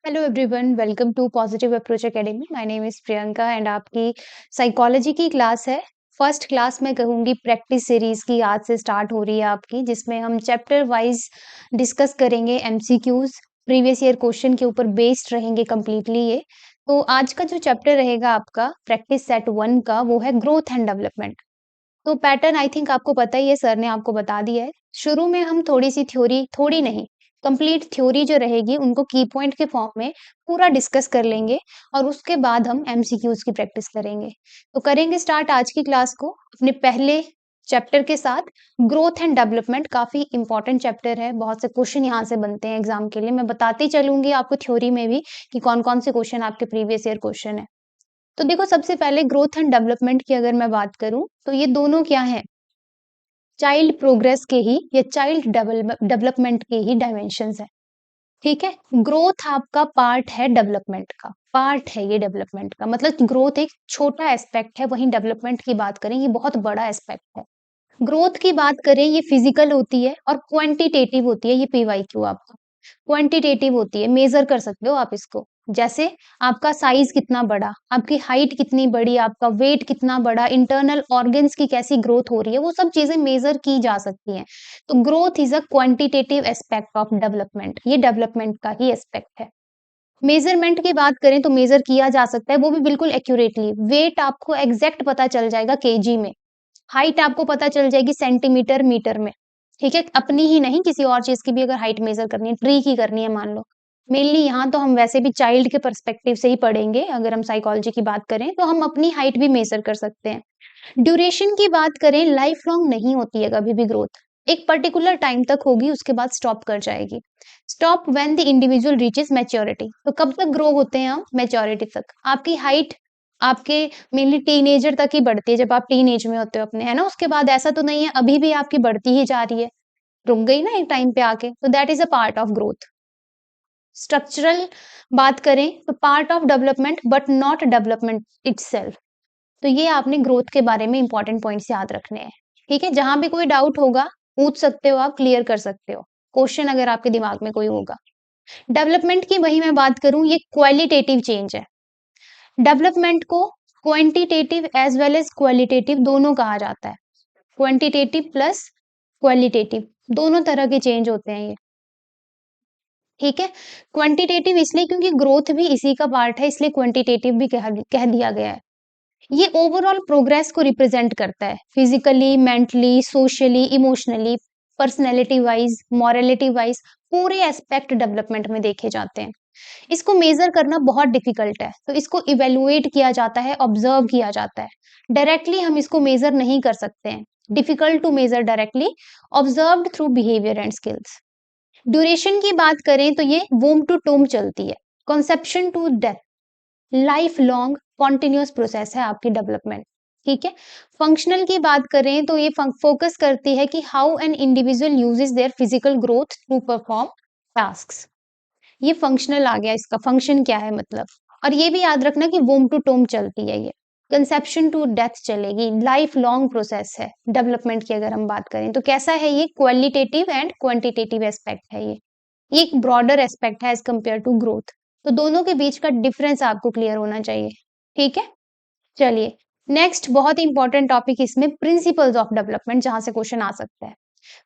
Hello everyone, welcome to positive approach academy. My name is Priyanka and आपकी psychology की class है। First class मैं कहूँगी प्रैक्टिस सीरीज़ की आज से स्टार्ट हो रही है आपकी, जिसमें हम चैप्टर वाइज़ डिस्कस करेंगे एमसीक्यूज़, प्रीवियस ईयर क्वेश्चन के ऊपर बेस्ड रहेंगे कंप्लीटली ये। तो आज का जो चैप्टर रहेगा आपका प्रैक्टिस सेट 1 का वो है ग्रोथ एंड डेवलपमेंट। तो पैटर्न आई थिंक आपको पता ही है, सर ने आपको बता दिया है। शुरू में हम थोड़ी-सी थ्योरी थोड़ी नहीं, कंप्लीट थ्योरी जो रहेगी उनको की पॉइंट के फॉर्म में पूरा डिस्कस कर लेंगे और उसके बाद हम एमसीक्यूज़ की प्रैक्टिस करेंगे। तो करेंगे स्टार्ट आज की क्लास को अपने पहले चैप्टर के साथ। ग्रोथ एंड डेवलपमेंट काफ़ी इंपॉर्टेंट चैप्टर है, बहुत से क्वेश्चन यहाँ से बनते हैं एग्ज़ाम के लिए। मैं बताती चलूँगी आपको थ्योरी में भी कि कौन-कौन से क्वेश्चन आपके प्रीवियस ईयर क्वेश्चन हैं। तो देखो, सबसे पहले ग्रोथ एंड डेवलपमेंट की अगर मैं बात करूँ, तो ये दोनों क्या हैं? चाइल्ड प्रोग्रेस के ही या चाइल्ड डेवलपमेंट के ही डायमेंशंस हैं, ठीक है? ग्रोथ आपका पार्ट है डेवलपमेंट का, पार्ट है ये डेवलपमेंट का। मतलब ग्रोथ एक छोटा एस्पेक्ट है, वहीं डेवलपमेंट की बात करें ये बहुत बड़ा एस्पेक्ट है। ग्रोथ की बात करें ये फिजिकल होती है और क्वांटिटेटिव होती है, ये पीवाईक्यू आपका। क्वांटिटेटिव होती है, मेजर कर सकते हो आप इसको। जैसे आपका साइज कितना बड़ा, आपकी हाइट कितनी बड़ी, आपका वेट कितना बड़ा, इंटरनल ऑर्गन्स की कैसी ग्रोथ हो रही है, वो सब चीजें मेजर की जा सकती हैं। तो growth is a quantitative aspect of development, ये डेवलपमेंट का ही एस्पेक्ट है। मेजरमेंट की बात करें तो मेजर किया जा सकता है, वो भी बिल्कुल एक्यूरेटली। वेट आपको एग्जैक्ट पता चल जाएगा केजी में, हाइट आपको पता चल जाएगी सेंटीमीटर मीटर में, ठीक है? अपनी ही नहीं, किसी और चीज की भी अगर हाइट मेजर करनी है, ट्री की करनी है मान लो। मेनली यहाँ तो हम वैसे भी चाइल्ड के पर्सपेक्टिव से ही पढ़ेंगे, अगर हम साइकोलॉजी की बात करें तो हम अपनी हाइट भी मेजर कर सकते हैं। ड्यूरेशन की बात करें, लाइफ लॉन्ग नहीं होती है कभी भी ग्रोथ। एक पर्टिकुलर टाइम तक होगी, उसके बाद स्टॉप कर जाएगी। Stop when the individual reaches maturity. तो कब तक ग्रो होते हैं हम? मैच्योरिटी तक। आपकी हाइट आपके मेनली टीनेजर तक ही बढ़ती है, जब आप टीनेज में होते हो अपने, है ना? उसके बाद ऐसा तो नहीं है अभी भी आपकी बढ़ती ही जा रही है, रुक गई ना एक टाइम पे आके। तो that is a part of growth. Structural बात करें तो part of development but not development itself. तो ये आपने ग्रोथ के बारे में इंपॉर्टेंट पॉइंट्स याद रखने हैं, ठीक है? जहां भी कोई डाउट होगा पूछ सकते हो, आप क्लियर कर सकते हो क्वेश्चन अगर आपके दिमाग में कोई होगा। डेवलपमेंट की वही मैं बात करूं, ये क्वालिटेटिव चेंज है। डेवलपमेंट को quantitative as well as qualitative दोनों कहा जाता है। क्वांटिटेटिव प्लस क्वालिटेटिव दोनों तरह के चेंज होते हैं ये, ठीक है? क्वांटिटेटिव इसलिए क्योंकि ग्रोथ भी इसी का पार्ट है, इसलिए क्वांटिटेटिव भी कह दिया गया है। ये ओवरऑल प्रोग्रेस को रिप्रेजेंट करता है, physically, mentally, socially, emotionally, personality wise, morality wise, पूरे एस्पेक्ट डेवलपमेंट में देखे जाते हैं। इसको मेजर करना बहुत डिफिकल्ट है, तो इसको इवेलुएट किया जाता है, ऑब्जर्व किया जाता है। डायरेक्टली हम इसको मेजर नहीं कर सकते हैं, difficult to measure directly, observed through behaviour and skills. Duration की बात करें तो ये वूम टू टूम चलती है, conception to death, life long continuous process है आपकी डेवलपमेंट, ठीक है? फंक्शनल की बात करें तो ये फोकस करती है कि how an individual uses their physical growth to perform tasks. ये फंक्शनल आ गया, इसका फंक्शन क्या है मतलब। और ये भी याद रखना कि वोम टू टोम चलती है ये, कंसेप्शन टू डेथ चलेगी, लाइफ लॉन्ग प्रोसेस है डेवलपमेंट की अगर हम बात करें तो। कैसा है ये? क्वालिटेटिव एंड क्वांटिटेटिव एस्पेक्ट है ये एक ब्रॉडर एस्पेक्ट है एज कंपेयर टू ग्रोथ। तो दोनों के बीच का डिफरेंस आपको क्लियर होना चाहिए, ठीक है? चलिए, नेक्स्ट बहुत इंपॉर्टेंट टॉपिक इसमें प्रिंसिपल्स ऑफ डेवलपमेंट, जहां से क्वेश्चन आ सकता है।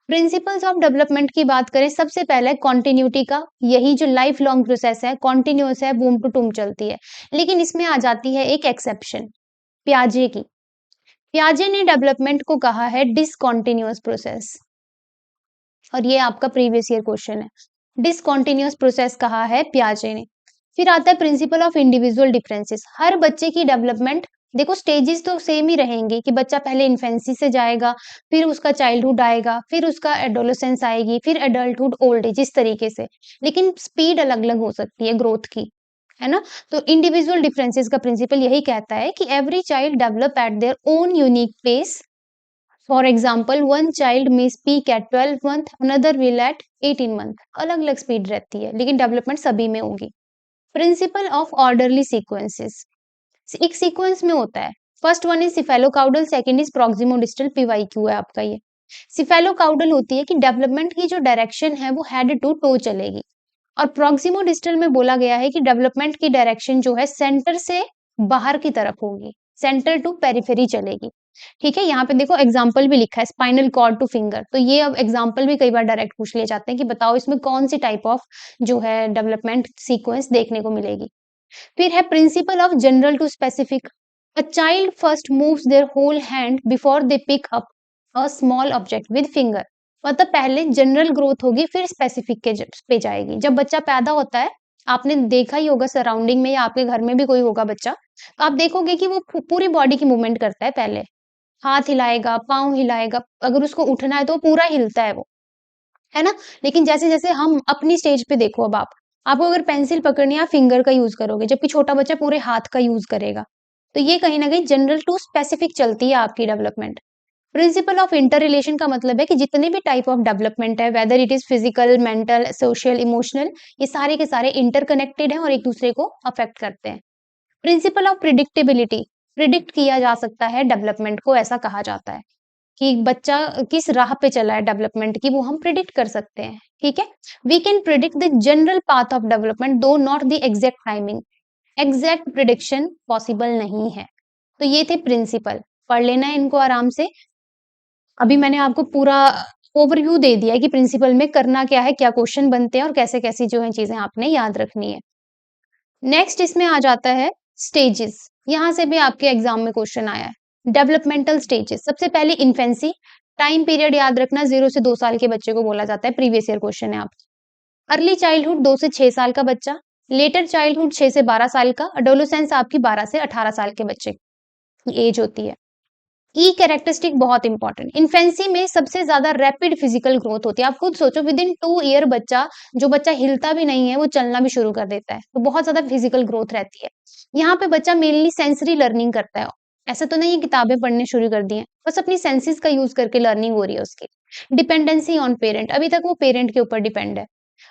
प्रिंसिपल्स ऑफ डेवलपमेंट की बात करें, सबसे पहले कॉन्टिन्यूटी का, यही जो लाइफ लॉन्ग प्रोसेस है कॉन्टिन्यूस है, बूम टू टूम चलती है। लेकिन इसमें आ जाती है एक एक्सेप्शन, प्याजे की। प्याजे ने डेवलपमेंट को कहा है डिसकॉन्टिन्यूअस प्रोसेस, और ये आपका प्रीवियस ईयर क्वेश्चन है। डिसकॉन्टिन्यूअस प्रोसेस कहा है प्याजे ने। फिर आता है प्रिंसिपल ऑफ इंडिविजुअल डिफरेंसेस। हर बच्चे की डेवलपमेंट, देखो स्टेजेस तो सेम ही रहेंगे कि बच्चा पहले इन्फेंसी से जाएगा, फिर उसका चाइल्डहुड आएगा, फिर उसका एडोलेसेंस आएगी, फिर एडल्टहुड, ओल्ड एज, इस तरीके से। लेकिन स्पीड अलग अलग हो सकती है ग्रोथ की, है ना? तो इंडिविजुअल डिफरेंसेस का प्रिंसिपल यही कहता है कि every child develop at their own unique pace. For example, one child may speak at 12 month, another will at 18 month. अलग अलग स्पीड रहती है, लेकिन डेवलपमेंट सभी में होगी। प्रिंसिपल ऑफ ऑर्डरली सीक्वेंसेस, एक सीक्वेंस में होता है। First one is cephalocaudal, second is proximodistal, PYQ है आपका ये। सिफेलोकाउडल होती है कि डेवलपमेंट की जो डायरेक्शन है वो हेड टू टो चलेगी। और प्रॉक्सिमो डिस्टल में बोला गया है कि डेवलपमेंट की डायरेक्शन जो है सेंटर से बाहर की तरफ होगी, सेंटर टू पेरिफेरी चलेगी। ठीक है, यहाँ पे देखो एग्जाम्पल भी लिखा है, स्पाइनल कॉर्ड टू फिंगर। तो ये अब एग्जाम्पल भी कई बार डायरेक्ट पूछ लिए जाते हैं कि बताओ इसमें कौन सी टाइप ऑफ जो है डेवलपमेंट सीक्वेंस देखने को मिलेगी। फिर है principle of general to specific. A child first moves their whole hand before they pick up a small object with finger. मतलब पहले जनरल ग्रोथ होगी फिर स्पेसिफिक के पे जाएगी। जब बच्चा पैदा होता है, आपने देखा ही होगा सराउंडिंग में या आपके घर में भी कोई होगा बच्चा, तो आप देखोगे कि वो पूरी बॉडी की मूवमेंट करता है पहले। हाथ हिलाएगा, पाँव हिलाएगा, अगर उसको उठना है तो पूरा हिलता है वो, है ना? लेकिन जैसे-जैसे हम अपनी स्टेज पे देखो अब आपको अगर पेंसिल पकड़नी है, आप फिंगर का यूज़ करोगे, जबकि छोटा बच्चा पूरे हाथ का यूज़ करेगा। तो ये कहीं न कहीं जनरल टू स्पेसिफिक चलती है आपकी development. Principal of inter relation का मतलब है कि जितने भी टाइप ऑफ डेवलपमेंट है, whether it is physical, mental, social, emotional, ये सारे के सारे इंटरकनेक्टेड हैं और एक-दूसरे को अफेक्ट करते हैं। प्रिंसिपल ऑफ प्रिडिक्टेबिलिटी, प्रिडिक्ट किया जा सकता है डेवलपमेंट को, ऐसा कहा जाता है। कि बच्चा किस राह पे चला है डेवलपमेंट की, वो हम प्रिडिक्ट कर सकते हैं, ठीक है? We can predict the general path of development though not the exact timing. Exact prediction possible नहीं है। तो ये थे प्रिंसिपल, पढ़ लेना है इनको आराम से। अभी मैंने आपको पूरा ओवरव्यू दे दिया है कि प्रिंसिपल में करना क्या है, क्या क्वेश्चन बनते हैं और कैसे-कैसी जो है चीज़ें आपने याद रखनी है। नेक्स्ट इसमें आ जाता है स्टेजेस। यहाँ से भी आपके एग्जाम में क्वेश्चन आया है। डेवलपमेंटल स्टेजेस, सबसे पहले इन्फेंसी, टाइम पीरियड याद रखना, 0 से 2 साल के बच्चे को बोला जाता है, प्रीवियस ईयर क्वेश्चन है आपका। अर्ली चाइल्डहुड 2 से 6 साल का बच्चा, लेटर चाइल्डहुड 6 से 12 साल का, एडोलेसेंस आपकी 12 से 18 साल के बच्चे की एज होती है। की कैरेक्टरिस्टिक बहुत इंपॉर्टेंट, इन्फेंसी में सबसे ज्यादा रैपिड फिजिकल ग्रोथ होती है। आप खुद सोचो विद इन 2 ईयर बच्चा, जो बच्चा हिलता भी नहीं है वो चलना भी शुरू कर देता है, तो बहुत ज्यादा फिजिकल ग्रोथ रहती है। यहाँ पे बच्चा मेनली सेंसरी लर्निंग करता है। ऐसा तो नहीं है किताबें पढ़ने शुरू कर दी हैं, बस अपनी सेंसेस का यूज करके लर्निंग हो रही है उसकी। डिपेंडेंसी ऑन पेरेंट, अभी तक वो पेरेंट के ऊपर डिपेंड है।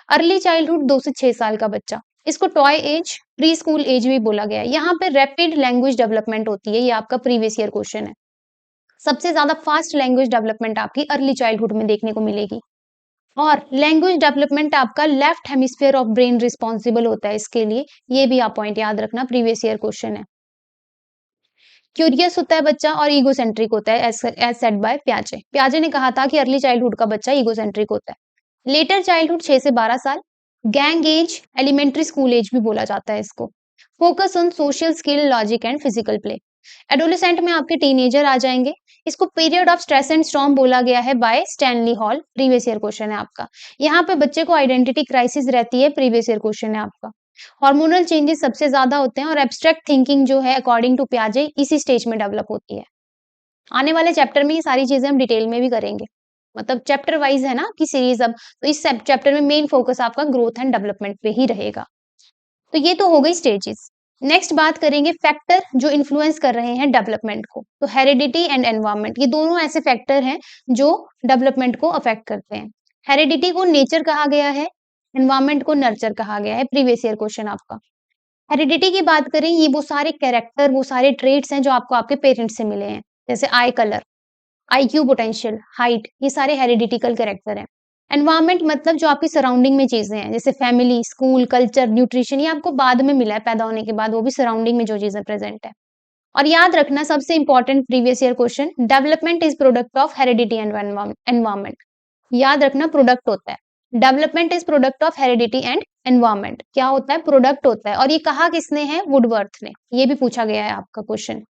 अर्ली चाइल्डहुड 2 से 6 साल का बच्चा, इसको toy age, pre school age भी बोला गया है। यहाँ पे रैपिड लैंग्वेज डेवलपमेंट होती है, ये आपका प्रीवियस ईयर क्वेश्चन है। सबसे ज्यादा फास्ट लैंग्वेज डेवलपमेंट आपकी अर्ली चाइल्डहुड में देखने को मिलेगी। और लैंग्वेज डेवलपमेंट आपका left hemisphere of brain responsible होता है इसके लिए, ये भी आप पॉइंट याद रखना, प्रीवियस ईयर क्वेश्चन है। क्यूरियस होता है बच्चा और ईगोसेंट्रिक होता है, एज सेड बाय प्याजे। प्याजे ने कहा था कि अर्ली चाइल्डहुड का बच्चा ईगोसेंट्रिक होता है। लेटर चाइल्डहुड 6 से 12 साल, gang age, elementary school age भी बोला जाता है इसको। Focus on social skill, logic and physical play. Adolescent में आपके टीनेजर आ जाएंगे। इसको period of stress and storm बोला गया है by Stanley Hall, previous year question है आपका। यहाँ पे बच्चे को आइडेंटिटी क्राइसिस रहती है, प्रीवियस ईयर क्वेश्चन है आपका। हार्मोनल चेंजेस सबसे ज्यादा होते हैं और एब्स्ट्रैक्ट थिंकिंग जो है अकॉर्डिंग टू पियाजे इसी स्टेज में डेवलप होती है। आने वाले चैप्टर में ये सारी चीजें हम डिटेल में भी करेंगे, मतलब चैप्टर वाइज है ना कि सीरीज अब, तो इस चैप्टर में मेन फोकस आपका ग्रोथ एंड डेवलपमेंट पे ही रहेगा। तो ये तो हो गई स्टेजेस। नेक्स्ट बात करेंगे फैक्टर जो इन्फ्लुएंस कर रहे हैं डेवलपमेंट को। तो हेरिडिटी एंड एनवायरनमेंट, ये दोनों ऐसे फैक्टर हैं जो डेवलपमेंट को अफेक्ट करते हैं। हेरिडिटी को नेचर कहा गया है, एनवायरनमेंट को नर्चर कहा गया है, प्रीवियस ईयर क्वेश्चन आपका। हेरिडिटी की बात करें, ये वो सारे कैरेक्टर, वो सारे ट्रेट्स हैं जो आपको आपके पेरेंट्स से मिले हैं, जैसे आई कलर, आईक्यू, पोटेंशियल, हाइट, ये सारे हेरिडिटिकल कैरेक्टर हैं। एनवायरनमेंट मतलब जो आपकी सराउंडिंग में चीजें हैं, जैसे फैमिली, स्कूल, कल्चर, न्यूट्रिशन, ये आपको बाद में मिला है पैदा होने के बाद, वो भी सराउंडिंग में जो चीजें प्रेजेंट है। और याद रखना सबसे important previous year question, development is product of heredity and environment. याद रखना प्रोडक्ट होता है, development is product of heredity and environment. क्या होता है? प्रोडक्ट होता है। और ये कहा किसने है? वुडवर्थ ने। ये भी पूछा गया है आपका क्वेश्चन,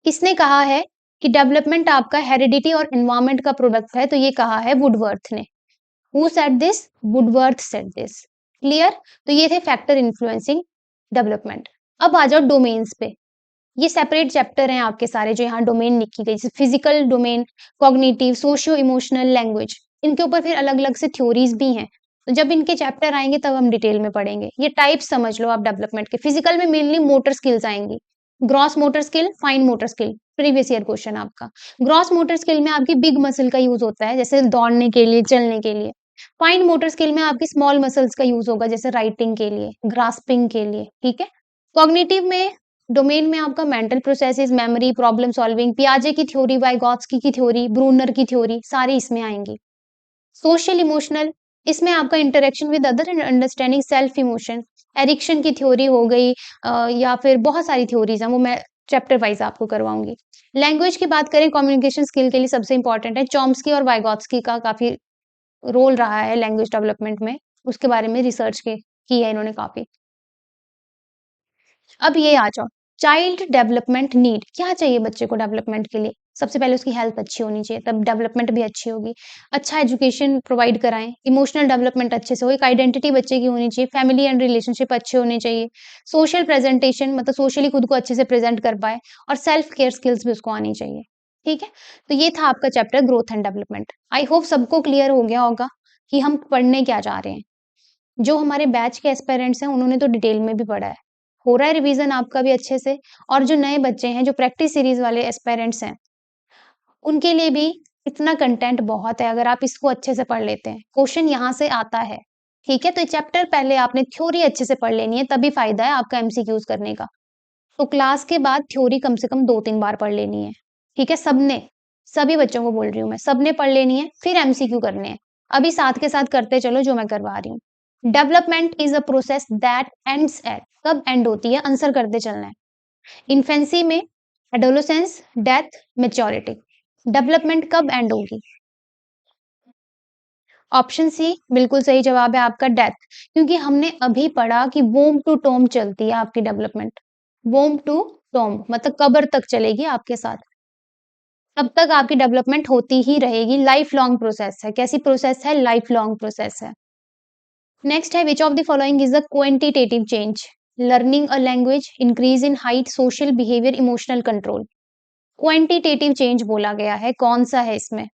किसने कहा है कि डेवलपमेंट आपका हेरिडिटी और एनवायरनमेंट का प्रोडक्ट है? तो ये कहा है वुडवर्थ ने। Who said this? Woodworth said this. Clear? तो ये थे फैक्टर इन्फ्लुएंसिंग डेवलपमेंट। अब आ जाओ डोमेन्स पे। ये सेपरेट चैप्टर हैं आपके सारे, जो यहाँ डोमेन लिखी गई, जैसे physical domain, cognitive, socio emotional, language. इनके ऊपर फिर अलग अलग से थ्योरीज भी हैं, तो जब इनके चैप्टर आएंगे तब हम डिटेल में पढ़ेंगे। ये टाइप समझ लो आप डेवलपमेंट के। फिजिकल में मेनली मोटर स्किल्स आएंगी, gross motor skill, fine motor skill, previous year question आपका। ग्रॉस मोटर स्किल में आपकी बिग मसल का यूज होता है, जैसे दौड़ने के लिए, चलने के लिए। फाइन मोटर स्किल में आपकी स्मॉल मसल्स का यूज होगा, जैसे राइटिंग के लिए, ग्रास्पिंग के लिए, ठीक है। कॉग्निटिव में, डोमेन में आपका mental processes, memory, problem solving, पियाजे की थ्योरी, वाइगोत्स्की की थ्योरी, ब्रूनर की थ्योरी, सारी इसमें आएंगी। सोशल इमोशनल, इसमें आपका interaction with other and understanding self emotion, Erikson की थ्योरी हो गई या फिर बहुत सारी थ्योरीज़ हैं, वो मैं चैप्टर वाइज़ आपको करवाऊँगी। लैंग्वेज की बात करें कम्युनिकेशन स्किल के लिए सबसे इम्पोर्टेंट है, चॉम्स्की और वाइगोत्स्की का काफ़ी रोल रहा है लैंग्वेज डेवलपमेंट में, उसके बारे में रिसर्च की है इन्होंने काफ़ी। अब ये आ जाओ, चाइल्ड डेवलपमेंट नीड, क्या चाहिए बच्चे को डेवलपमेंट के लिए? सबसे पहले उसकी हेल्थ अच्छी होनी चाहिए, तब डेवलपमेंट भी अच्छी होगी। अच्छा एजुकेशन प्रोवाइड कराएँ, इमोशनल डेवलपमेंट अच्छे से हो, एक आइडेंटिटी बच्चे की होनी चाहिए, फैमिली एंड रिलेशनशिप अच्छे होने चाहिए, सोशल प्रेजेंटेशन मतलब सोशली खुद को अच्छे से प्रेज़ेंट कर पाए और सेल्फ केयर स्किल्स भी उसको आनी चाहिए। ठीक है? तो ये था आपका chapter growth and development. I hope सबको क्लियर हो गया होगा कि हम पढ़ने क्या जा रहे हैं। जो हमारे बैच के एस्पायरेंट्स हैं, उन्होंने तो डिटेल में भी पढ़ा है। हो रहा है रिवीजन आपका भी अच्छे से और जो नए बच्चे हैं, जो प्रैक्टिस सीरीज़ वाले एस्पायरेंट्स हैं, उनके लिए भी इतना कंटेंट बहुत है, अगर आप इसको अच्छे से पढ़ लेते हैं। क्वेश्चन यहाँ से आता है, ठीक है? तो ये चैप्टर पहले आपने थ्योरी अच्छे से पढ़ लेनी है, तभी फ़ायदा है आपका एमसीक्यूज़ करने का। तो क्लास के बाद थ्योरी कम से कम 2-3 बार पढ़ लेनी है, ठीक है? सबने, सभी बच्चों को बोल रही हूँ मैं, सबने पढ़ लेनी है, फिर एमसीक्यू करने हैं। अभी साथ के साथ करते चलो जो मैं करवा रही हूँ। Development is a process that ends at, कब एंड होती है? आंसर करते चलना है। इन्फेंसी में, एडोलेसेंस, डेथ, मैच्योरिटी। डेवलपमेंट कब एंड होगी? ऑप्शन सी बिल्कुल सही जवाब है आपका, डेथ। क्योंकि हमने अभी पढ़ा कि वोम टू टॉम चलती है आपकी डेवलपमेंट। वोम टू टॉम मतलब कब्र तक चलेगी आपके साथ। तब तक आपकी डेवलपमेंट होती ही रहेगी, लाइफ लॉन्ग प्रोसेस है। कैसी प्रोसेस है? लाइफ लॉन्ग प्रोसेस है। नेक्स्ट है, which of the following is a quantitative change? Learning a language, increase in height, social behaviour, emotional control. Quantitative change बोला गया है, कौन सा है इसमें?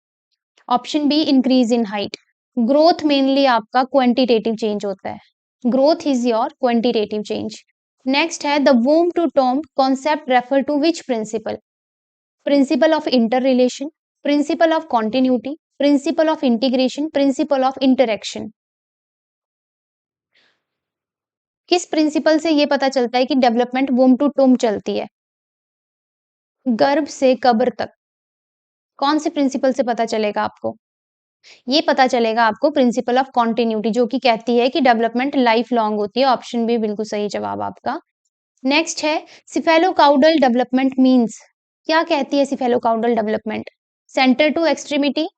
Option B increase in height. Growth mainly आपका क्वांटिटेटिव चेंज होता है। Growth is your quantitative change. Next है, the womb to tomb concept refer to which principle? Principle of interrelation, principle of continuity, principle of integration, principle of interaction. किस principal से ये पता चलता है कि डेवलपमेंट वूम टू टूम चलती है? गर्भ से कब्र तक। कौन से प्रिंसिपल से पता चलेगा आपको? ये पता चलेगा आपको प्रिंसिपल ऑफ कॉन्टिन्यूटी, जो कि कहती है कि डेवलपमेंट लाइफ लॉन्ग होती है। ऑप्शन बी बिल्कुल सही जवाब आपका। नेक्स्ट है, सिफेलोकाउडल डेवलपमेंट मीन्स, क्या कहती है cephalocaudal development? Centre to extremity,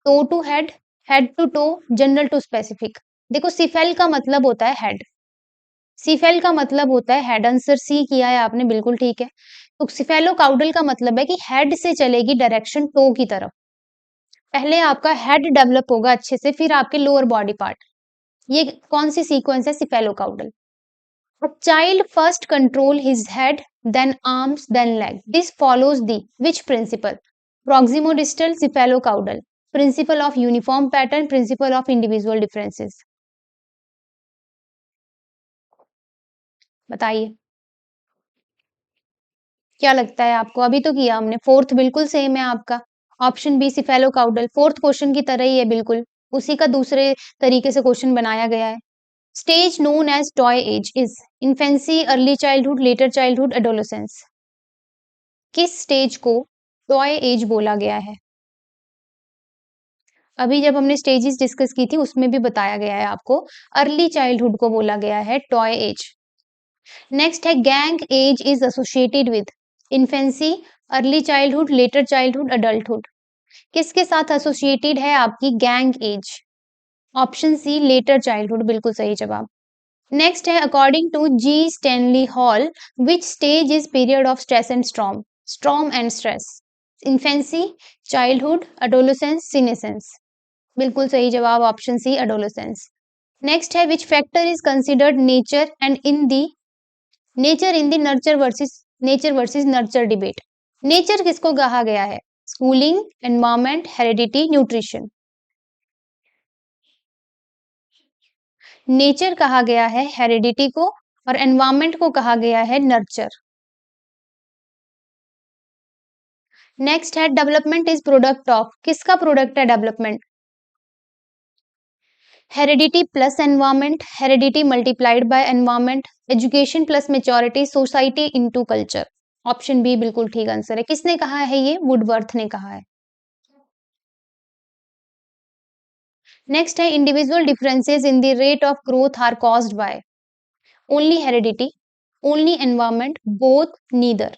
toe to head, head to toe, general to specific. देखो सिफेल का मतलब होता है हेड, सिफेल का मतलब होता है हेड। आंसर सी किया है आपने, बिल्कुल ठीक है। तो सिफेलोकाउडल का मतलब है कि हेड से चलेगी डायरेक्शन टो की तरफ। पहले आपका हेड डेवलप होगा अच्छे से, फिर आपके लोअर बॉडी पार्ट। ये कौन सी सीक्वेंस है? सिफेलोकाउडल। A child first control his head, then arms, then leg. This follows the which principle? Proximodistal, cephalocaudal. Principle of uniform pattern, principle of individual differences. बताइए क्या लगता है आपको? अभी तो किया हमने, फोर्थ बिल्कुल सेम है आपका। ऑप्शन बी सिफेलोकाउडल, फोर्थ क्वेश्चन की तरह ही है बिल्कुल, उसी का दूसरे तरीके से क्वेश्चन बनाया गया है। Stage known as toy age is infancy, early childhood, later childhood, adolescence. किस स्टेज को टॉय एज बोला गया है? अभी जब हमने स्टेजेस डिस्कस की थी उसमें भी बताया गया है आपको, अर्ली चाइल्डहुड को बोला गया है टॉय एज। नेक्स्ट है, gang age is associated with infancy, early childhood, later childhood, adulthood. किसके साथ एसोसिएटेड है आपकी gang age? Option C later childhood, बिल्कुल सही जवाब। नेक्स्ट है, according to G Stanley Hall, which stage is period of stress and storm? Storm and stress. Infancy, childhood, adolescence, senescence. बिल्कुल सही जवाब ऑप्शन सी एडोलेसेंस। नेक्स्ट है, which factor is considered nature in the nature versus nurture debate? Nature किसको कहा गया है? Schooling, environment, heredity, nutrition. Nature कहा गया है हेरिडिटी को और एनवायरमेंट को कहा गया है नर्चर। नेक्स्ट है, डेवलपमेंट इज प्रोडक्ट ऑफ, किसका प्रोडक्ट है development? Heredity plus environment, heredity multiplied by environment, education plus maturity, society into culture. Option B बिल्कुल ठीक आंसर है। किसने कहा है ये? वुडवर्थ ने कहा है। नेक्स्ट है individual differences in the rate of growth are caused by only heredity, only environment, both, neither.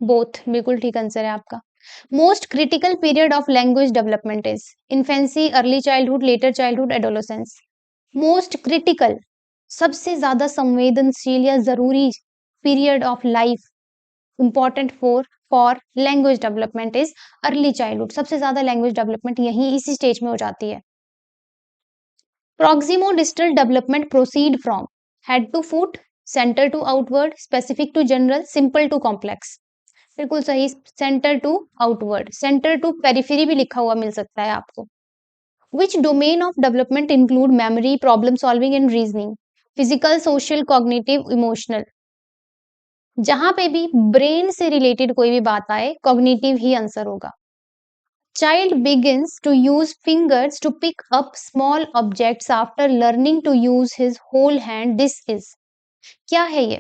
Both बिल्कुल ठीक आंसर है आपका। Most critical period of language development is infancy, early childhood, later childhood, adolescence. Most critical, सबसे ज्यादा संवेदनशील या जरूरी period of life important for language development is early childhood. सबसे ज्यादा लैंग्वेज डेवलपमेंट यही इसी स्टेज में हो जाती है। Proximo-distal development proceed from head to foot, center to outward, specific to general, simple to complex। बिल्कुल सही। Centre to outward, centre to periphery भी लिखा हुआ मिल सकता है आपको। Which domain of development include memory, problem solving and reasoning, physical, social, cognitive, emotional. जहां पे भी ब्रेन से रिलेटेड कोई भी बात आए कॉग्निटिव ही आंसर होगा। Child begins to use fingers to pick up small objects after learning to use his whole hand. This is क्या है ये?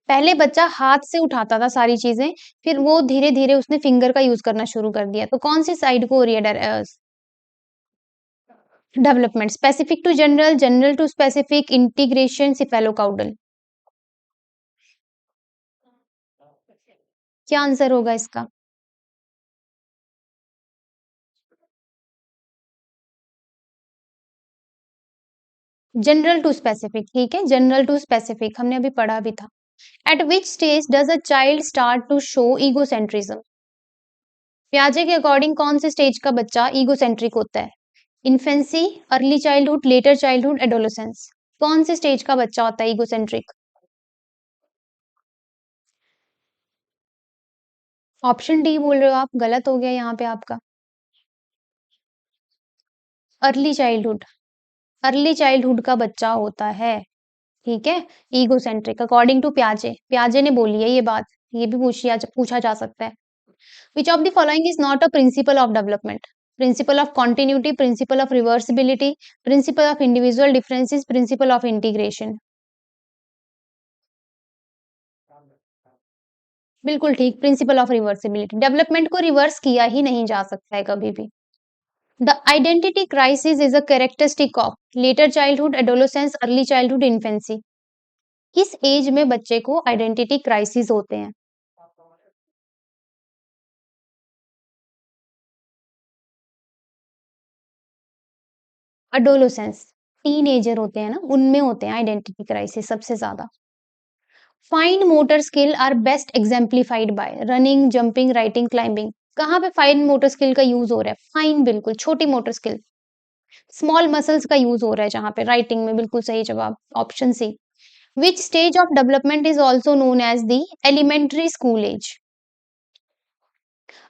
पहले बच्चा हाथ से उठाता था सारी चीजें, फिर वो धीरे धीरे उसने फिंगर का यूज करना शुरू कर दिया। तो कौन सी साइड को हो रही है development? Specific to general, general to specific, integration, cephalocaudal. क्या आंसर होगा इसका? जनरल टू स्पेसिफिक, ठीक है, जनरल टू स्पेसिफिक हमने अभी पढ़ा भी था। At which stage does a child start to show egocentrism? प्याजे के अकॉर्डिंग कौन से स्टेज का बच्चा ईगोसेंट्रिक होता है? Infancy, early childhood, later childhood, adolescence. कौन से स्टेज का बच्चा होता है ईगोसेंट्रिक? ऑप्शन डी बोल रहे हो आप, गलत हो गया यहाँ पे आपका। अर्ली चाइल्डहुड, अर्ली चाइल्डहुड का बच्चा होता है, ठीक है, ईगोसेंट्रिक अकॉर्डिंग टू प्याजे। प्याजे ने बोली है ये बात, ये भी पूछा जा सकता है। Which of the following is not a principal of development? Principle of continuity, principle of reversibility, principle of individual differences, principle of integration. बिल्कुल ठीक, प्रिंसिपल ऑफ रिवर्सिबिलिटी। डेवलपमेंट को रिवर्स किया ही नहीं जा सकता है कभी भी। The identity crisis is a characteristic of letter childhood, adolescence, early childhood, infancy. किस एज में बच्चे को आइडेंटिटी क्राइसिस होते हैं? एडोलेसेंस, टीनेजर होते हैं ना, उनमें होते हैं आइडेंटिटी क्राइसिस सबसे ज्यादा। Fine motor skill are best exemplified by running, jumping, writing, climbing. कहाँ पे फाइन मोटर स्किल का यूज हो रहा है? फाइन बिल्कुल छोटी मोटर स्किल। स्मॉल मसल्स का यूज हो रहा है जहां पे राइटिंग में, बिल्कुल सही जवाब option C. Which stage of development is also known as the elementary school age?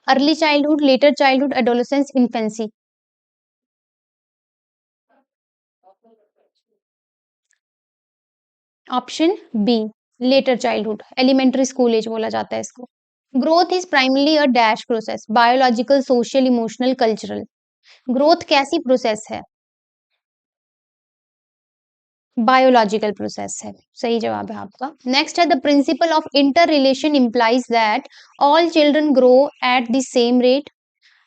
Early childhood, later childhood, adolescence, infancy. Option B, later childhood, elementary school age बोला जाता है इसको। Growth is primarily a dash process, biological, social, emotional, cultural. Growth कैसी process है? Biological process है, सही जवाब है आपका। नेक्स्ट है the principle of interrelation implies that all children grow at the same rate,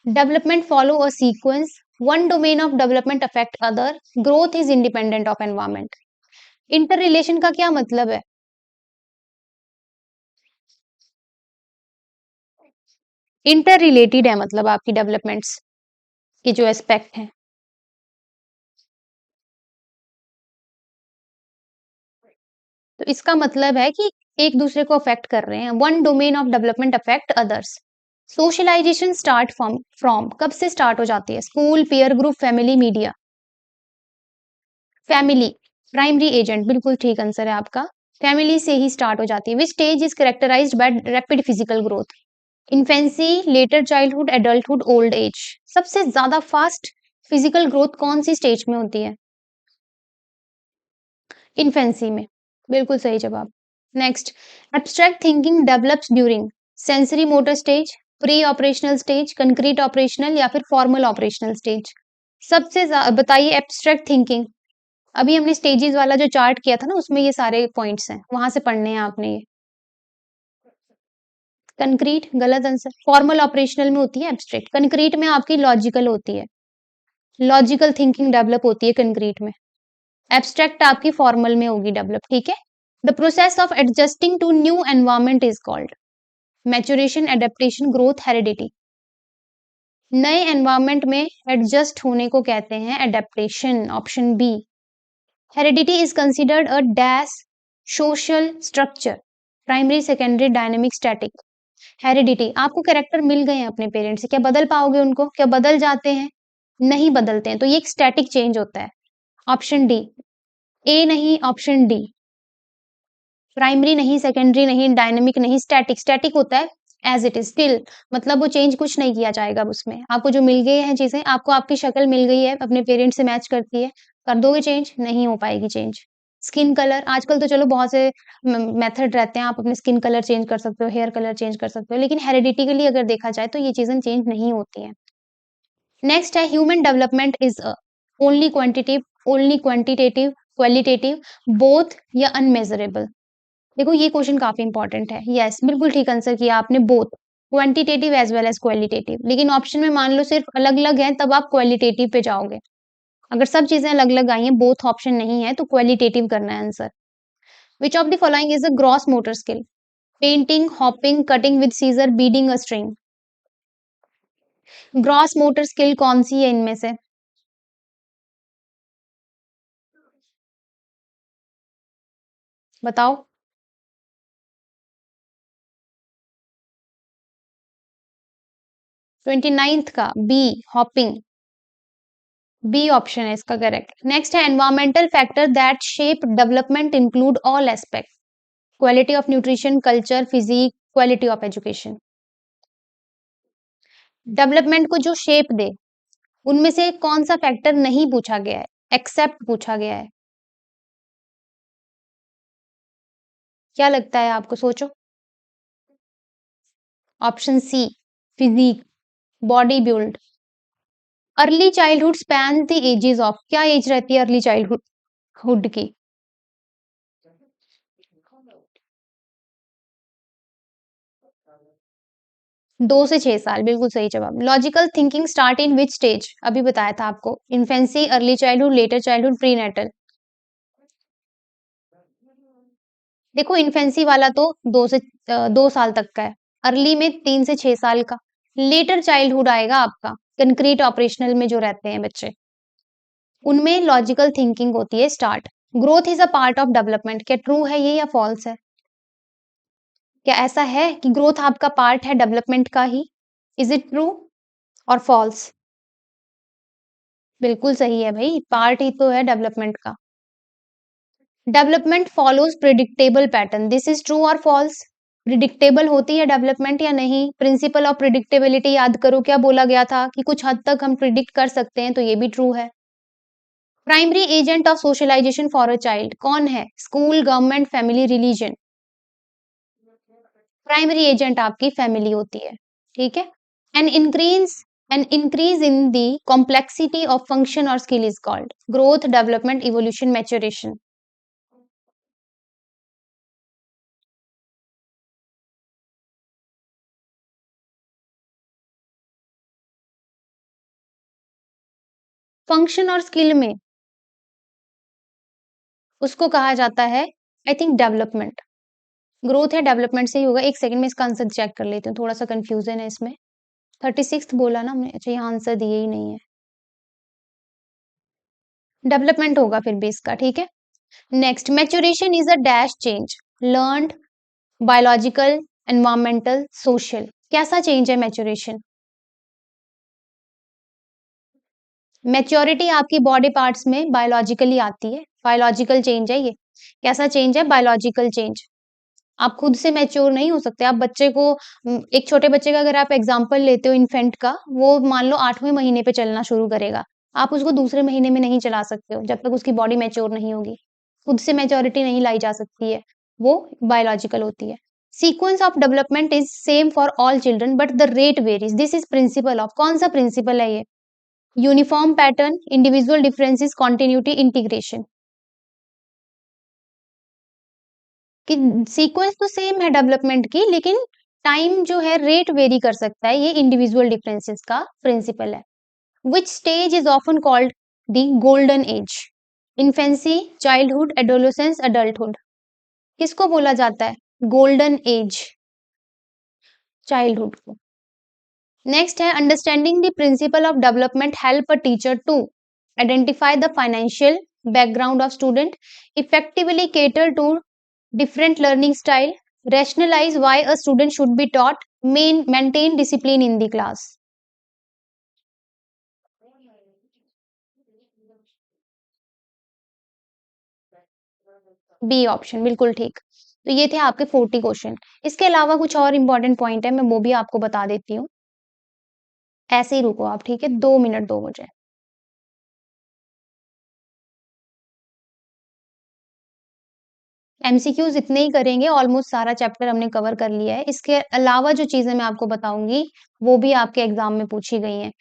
development follow a sequence, one domain of development affect other, growth is independent of environment. Inter relation का क्या मतलब है? Inter related है मतलब आपकी developments के जो aspect हैं। तो इसका मतलब है कि एक दूसरे को अफेक्ट कर रहे हैं। One domain of development affect others. Socialization start from कब से स्टार्ट हो जाती है? School, peer group, family, media. Family, primary agent, बिल्कुल ठीक आंसर है आपका। फैमिली से ही स्टार्ट हो जाती है। Which stage is characterized by rapid physical growth? Infancy, later childhood, adulthood, old age. सबसे ज्यादा फास्ट फिजिकल ग्रोथ कौन सी स्टेज में होती है? इन्फेंसी में, बिल्कुल सही जवाब। Next, abstract thinking develops during sensory motor stage, pre operational stage, concrete operational या फिर फॉर्मल ऑपरेशनल स्टेज। बताइए एब्स्ट्रैक्ट थिंकिंग। अभी हमने स्टेजेस वाला जो चार्ट किया था ना, उसमें ये सारे पॉइंट्स हैं, वहां से पढ़ने हैं आपने ये। कंक्रीट गलत आंसर। फॉर्मल ऑपरेशनल में होती है एब्स्ट्रैक्ट, कंक्रीट में आपकी लॉजिकल होती है, लॉजिकल थिंकिंग डेवलप होती है कंक्रीट में। एब्स्ट्रैक्ट आपकी फॉर्मल में होगी डेवलप, ठीक है। The process of adjusting to new environment is called maturation, adaptation, growth, heredity. नए एनवायरमेंट में एडजस्ट होने को कहते हैं adaptation, option B. Heredity is considered a dash social structure, primary, secondary, dynamic, static. Heredity, आपको character मिल गए हैं अपने पेरेंट्स से, क्या बदल पाओगे उनको? क्या बदल जाते हैं? नहीं बदलते हैं, तो ये एक स्टैटिक चेंज होता है। Option D. ए नहीं, ऑप्शन डी। प्राइमरी नहीं, सेकेंडरी नहीं, डायनेमिक नहीं, स्टैटिक। स्टैटिक होता है एज इट इज स्टिल, मतलब वो चेंज कुछ नहीं किया जाएगा उसमें। आपको जो मिल गई है चीजें, आपको आपकी शक्ल मिल गई है, अपने पेरेंट्स से मैच करती है, कर दोगे चेंज? नहीं हो पाएगी चेंज। स्किन कलर, आजकल तो चलो बहुत से मेथड रहते हैं, आप अपने स्किन कलर चेंज कर सकते हो, हेयर कलर चेंज कर सकते हो, लेकिन हेरिडिटिकली अगर देखा जाए तो ये चीजें चेंज नहीं होती हैं। नेक्स्ट है human development is only quantitative, only quantitative, qualitative, both या अनमेजरेबल। देखो ये क्वेश्चन काफी इंपॉर्टेंट है। यस, बिल्कुल ठीक आंसर किया आपने, both quantitative as well as qualitative. लेकिन ऑप्शन में मान लो सिर्फ अलग अलग है, तब आप क्वालिटेटिव पे जाओगे। अगर सब चीजें अलग अलग आई हैं, बोथ ऑप्शन नहीं है, तो क्वालिटेटिव करना है answer. Which of the following is a gross motor skill? Painting, hopping, cutting with scissor, beading a string. Gross motor skill कौन सी है इनमें से? बताओ। 29th का बी, हॉपिंग। बी ऑप्शन है इसका करेक्ट। नेक्स्ट है environmental factor that shape development include all aspect, quality of nutrition, culture, physique, quality of education. Development को जो शेप दे, उनमें से कौन सा फैक्टर नहीं पूछा गया है, एक्सेप्ट पूछा गया है? क्या लगता है आपको, सोचो। Option C, physique, body build. Early childhood span the ages of, क्या एज रहती है अर्ली चाइल्डहुड हुड की? 2 से 6 साल, बिल्कुल सही जवाब। Logical thinking start in which stage? अभी बताया था आपको, infancy, early childhood, later childhood, prenatal. देखो इन्फेंसी वाला तो 2 साल तक का है, अर्ली में 3 से 6 साल का, लेटर चाइल्डहुड आएगा आपका कंक्रीट ऑपरेशनल में जो रहते हैं बच्चे, उनमें लॉजिकल थिंकिंग होती है start. Growth is a part of development, क्या ट्रू है ये या फॉल्स है? क्या ऐसा है कि ग्रोथ आपका पार्ट है डेवलपमेंट का ही? इज इट ट्रू और फॉल्स? बिल्कुल सही है भाई, पार्ट ही तो है डेवलपमेंट का। Development follows predictable pattern, this is true और फॉल्स? प्रिडिक्टेबल होती है डेवलपमेंट या नहीं? प्रिंसिपल ऑफ प्रिडिक्टेबिलिटी याद करो, क्या बोला गया था कि कुछ हद तक हम प्रिडिक्ट कर सकते हैं, तो ये भी ट्रू है। Primary agent of socialisation for a child कौन है? School, government, family, religion. Primary agent आपकी फैमिली होती है, ठीक है। An increase an increase in the complexity of function और skill is called growth, development, evolution, maturation. Function और skill में उसको कहा जाता है, आई थिंक, डेवलपमेंट। ग्रोथ है डेवलपमेंट से ही होगा। एक सेकंड में इसका आंसर चेक कर लेती हूँ, थोड़ा सा कंफ्यूजन है इसमें। 36th बोला ना हमने, अच्छा यहाँ आंसर दिए ही नहीं है। डेवलपमेंट होगा फिर भी इसका, ठीक है। Next, maturation is a dash change, learned, biological, environmental, social. कैसा चेंज है मैच्योरेशन? मैच्योरिटी आपकी बॉडी पार्ट्स में बायोलॉजिकली आती है, बायोलॉजिकल चेंज है ये। कैसा चेंज है? Biological change. आप खुद से मैच्योर नहीं हो सकते। आप बच्चे को एक छोटे बच्चे का अगर आप एग्जांपल लेते हो इन्फेंट का, वो मान लो 8वें महीने पे चलना शुरू करेगा। आप उसको दूसरे महीने में नहीं चला सकते हो, जब तक उसकी बॉडी मैच्योर नहीं होगी। खुद से मैच्योरिटी नहीं लाई जा सकती है, वो बायोलॉजिकल होती है। Sequence of development is same for all children but the rate varies, this is principle of, कौन सा प्रिंसिपल है ये? Uniform pattern, individual differences, continuity, integration. कि सीक्वेंस तो सेम है डेवलपमेंट की, लेकिन टाइम जो है रेट वेरी कर सकता है, ये इंडिविजुअल डिफरेंसेस का प्रिंसिपल है। Which stage is often called the golden age? Infancy, childhood, adolescence, adulthood. किसको बोला जाता है गोल्डन एज? चाइल्डहुड को। नेक्स्ट है understanding the principle of development help a teacher to identify the financial background of student, effectively cater to different learning style, rationalize why a student should be taught, maintain discipline in the class. B option बिल्कुल ठीक। तो ये थे आपके 40 question. इसके अलावा कुछ और इंपॉर्टेंट पॉइंट है, मैं वो भी आपको बता देती हूँ। ऐसे ही रुको आप, ठीक है, 2 मिनट दो मुझे। एमसीक्यूज इतने ही करेंगे, ऑलमोस्ट सारा चैप्टर हमने कवर कर लिया है। इसके अलावा जो चीजें मैं आपको बताऊंगी वो भी आपके एग्जाम में पूछी गई हैं।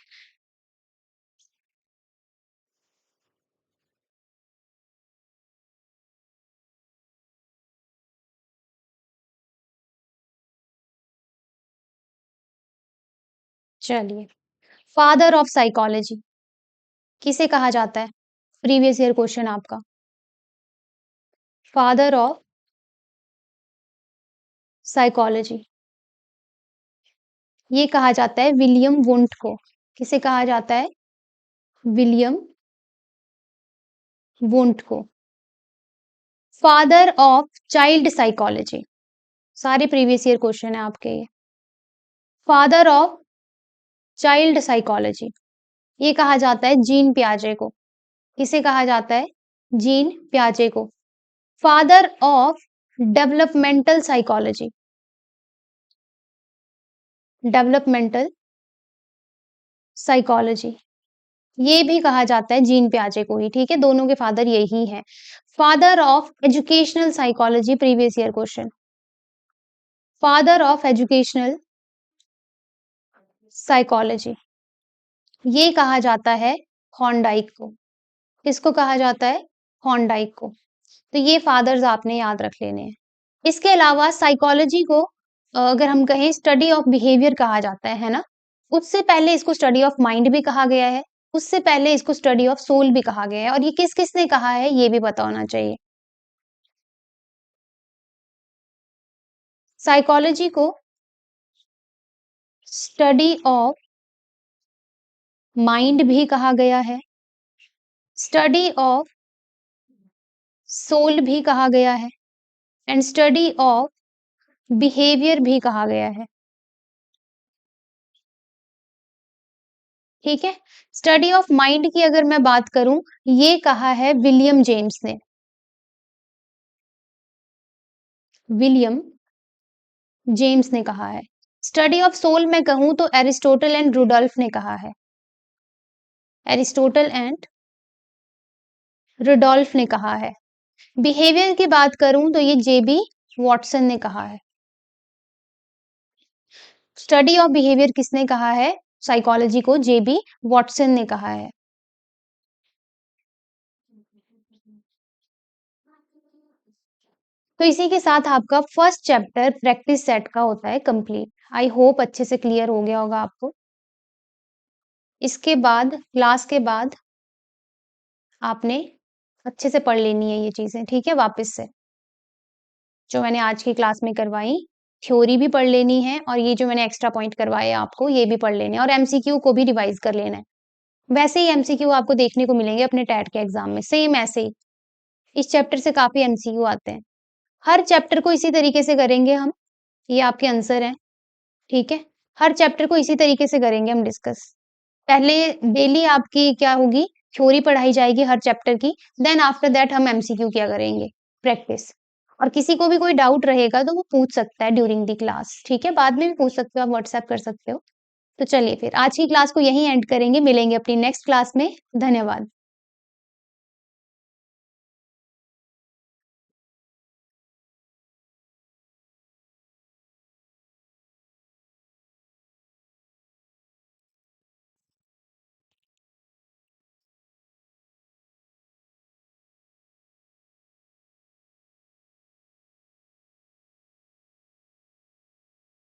चलिए, फादर ऑफ साइकोलॉजी किसे कहा जाता है? प्रीवियस ईयर क्वेश्चन आपका। फादर ऑफ साइकोलॉजी, ये कहा जाता है विलियम वुंट को। किसे कहा जाता है? विलियम वुंट को। फादर ऑफ चाइल्ड साइकोलॉजी, सारे प्रीवियस ईयर क्वेश्चन है आपके ये। फादर ऑफ चाइल्ड साइकोलॉजी, ये कहा जाता है जीन पियाजे को। किसे कहा जाता है? जीन पियाजे को। Father of developmental psychology, developmental psychology, ये भी कहा जाता है जीन पियाजे को ही, ठीक है, दोनों के फादर यही है। Father of educational psychology, previous year question. Father of educational psychology, ये कहा जाता है थॉर्नडाइक को। किसको कहा जाता है? थॉर्नडाइक को। तो ये फादर्स आपने याद रख लेने हैं। इसके अलावा साइकोलॉजी को अगर हम कहें स्टडी ऑफ बिहेवियर कहा जाता है ना? उससे पहले इसको स्टडी ऑफ माइंड भी कहा गया है, उससे पहले इसको स्टडी ऑफ सोल भी कहा गया है, और ये किस-किसने कहा है ये भी पता होना चाहिए। साइकोलॉजी को स्टडी ऑफ माइंड भी कहा गया है, स्टडी ऑफ सोल भी कहा गया है, एंड स्टडी ऑफ बिहेवियर भी कहा गया है। ठीक है, स्टडी ऑफ माइंड की अगर मैं बात करूं, ये कहा है विलियम जेम्स ने। विलियम जेम्स ने कहा है। स्टडी ऑफ सोल में कहूं तो एरिस्टोटल एंड रुडोल्फ ने कहा है। एरिस्टोटल एंड रुडोल्फ ने कहा है। बिहेवियर की बात करूं तो ये जेबी वॉटसन ने कहा है। स्टडी ऑफ बिहेवियर किसने कहा है? साइकोलॉजी को जेबी वॉटसन ने कहा है। तो इसी के साथ आपका फर्स्ट चैप्टर प्रैक्टिस सेट का होता है कंप्लीट। आई होप अच्छे से क्लियर हो गया होगा आपको। इसके बाद क्लास के बाद आपने अच्छे से पढ़ लेनी है ये चीजें, ठीक है, वापस से जो मैंने आज की क्लास में करवाई, थ्योरी भी पढ़ लेनी है, और ये जो मैंने एक्स्ट्रा पॉइंट करवाए आपको ये भी पढ़ लेने हैं, और एमसीक्यू को भी रिवाइज कर लेना है। वैसे ही एमसीक्यू आपको देखने को मिलेंगे अपने टैट के एग्जाम में, सेम ऐसे ही। इस चैप्टर से काफी एमसीक्यू आते हैं। हर चैप्टर को इसी तरीके से करेंगे हम, ये आपके आंसर है, ठीक है। हर चैप्टर को इसी तरीके से करेंगे हम डिस्कस। पहले डेली आपकी क्या होगी, थ्योरी पढ़ाई जाएगी हर चैप्टर की, देन आफ्टर दैट हम एमसीक्यू क्या करेंगे, प्रैक्टिस। और किसी को भी कोई डाउट रहेगा तो वो पूछ सकता है ड्यूरिंग द क्लास, ठीक है, बाद में भी पूछ सकते हो, आप व्हाट्सएप कर सकते हो। तो चलिए फिर आज की क्लास को यहीं एंड करेंगे, मिलेंगे अपनी नेक्स्ट क्लास में। धन्यवाद।